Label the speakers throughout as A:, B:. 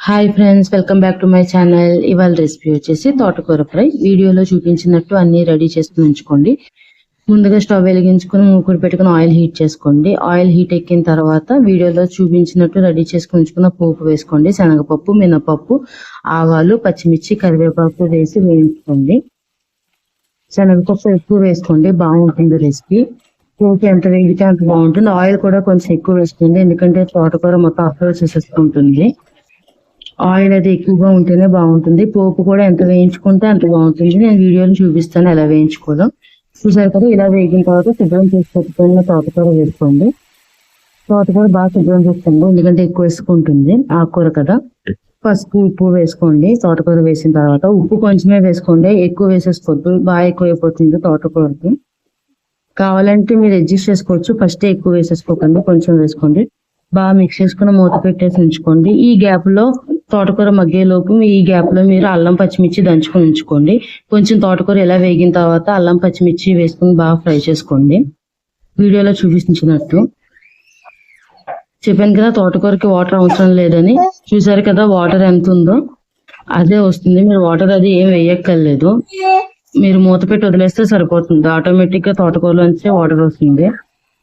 A: Hi friends, welcome back to my channel. ఇవాళ recipe వచ్చేసి తోటకూర ఫ్రై. వీడియోలో చూపించినట్టు అన్ని రెడీ చేసుకుని ఉంచుకోండి. ముందుగా స్టవ్ వెలిగించుకుని మూకుడు పెట్టుకుని ఆయిల్ హీట్ చేసుకోండి. ఆయిల్ హీట్ ఎక్కిన తర్వాత వీడియోలో చూపించినట్టు రెడీ చేసుకుని ఉంచుకున్న పోపు వేసుకోండి. శనగపప్పు, మినపప్పు, ఆవాలు, పచ్చిమిర్చి, కరివేపాకు వేసి వేయించుకోండి. శనగపప్పు ఎక్కువ వేసుకోండి, బాగుంటుంది రెసిపీ. పోపు ఎంత వేగితే అంత బాగుంటుంది. ఆయిల్ కూడా కొంచెం ఎక్కువ వేసుకోండి, ఎందుకంటే తోటకూర మొత్తం అబ్జర్వ్ చేసేసుకుంటుంది. ఆయిల్ అది ఎక్కువగా ఉంటేనే బాగుంటుంది. పోపు కూడా ఎంత వేయించుకుంటే అంత బాగుంటుంది. నేను వీడియోని చూపిస్తాను ఎలా వేయించుకోవడం. చూసారు కదా, ఇలా వేగిన తర్వాత శుభ్రం చేసి పెట్టుకున్న తోటకూర వేసుకోండి. తోటకూర బాగా శుభ్రం చేసుకోండి, ఎందుకంటే ఎక్కువ వేసుకుంటుంది ఆకుకూర కదా. పసుపు, ఉప్పు వేసుకోండి. తోటకూర వేసిన తర్వాత ఉప్పు కొంచెమే వేసుకోండి, ఎక్కువ వేసేసుకోవద్దు, బాగా ఎక్కువ అయిపోతుంది తోటకూరకి. కావాలంటే మీరు అడ్జస్ట్ చేసుకోవచ్చు, ఫస్ట్ ఎక్కువ వేసేసుకోకండి, కొంచెం వేసుకోండి. బాగా మిక్స్ చేసుకుని మూత పెట్టేసి ఉంచుకోండి. ఈ గ్యాప్ లో తోటకూర మగ్గేలోపు ఈ గ్యాప్ లో మీరు అల్లం పచ్చిమిర్చి దంచుకొని ఉంచుకోండి. కొంచెం తోటకూర ఇలా వేగిన తర్వాత అల్లం పచ్చిమిర్చి వేసుకుని బాగా ఫ్రై చేసుకోండి. వీడియోలో చూపించినట్టు. చెప్పాను కదా తోటకూరకి వాటర్ అవసరం లేదని. చూసారు కదా వాటర్ ఎంత ఉందో, అదే వస్తుంది. మీరు వాటర్ అది ఏం వేయక్కర్లేదు, మీరు మూత పెట్టి వదిలేస్తే సరిపోతుంది. ఆటోమేటిక్ గా తోటకూరలోంచి వాటర్ వస్తుంది.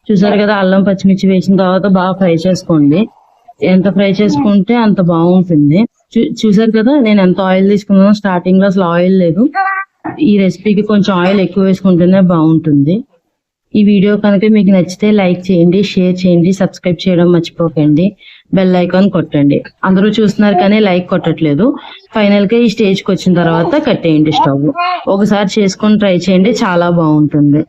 A: చూసారు కదా, అల్లం పచ్చిమిర్చి వేసిన తర్వాత బాగా ఫ్రై చేసుకోండి. ఎంత ఫ్రై చేసుకుంటే అంత బాగుంటుంది. చూసారు కదా, నేను ఎంత ఆయిల్ తీసుకున్నానో. స్టార్టింగ్ లో అసలు ఆయిల్ లేదు. ఈ రెసిపీకి కొంచెం ఆయిల్ ఎక్కువ వేసుకుంటేనే బాగుంటుంది. ఈ వీడియో కనుక మీకు నచ్చితే లైక్ చేయండి, షేర్ చేయండి, సబ్స్క్రైబ్ చేయడం మర్చిపోకండి, బెల్ ఐకాన్ కొట్టండి. అందరూ చూస్తున్నారు కానీ లైక్ కొట్టట్లేదు. ఫైనల్ గా ఈ స్టేజ్ కి వచ్చిన తర్వాత కట్టేయండి స్టవ్. ఒకసారి చేసుకొని ట్రై చేయండి, చాలా బాగుంటుంది.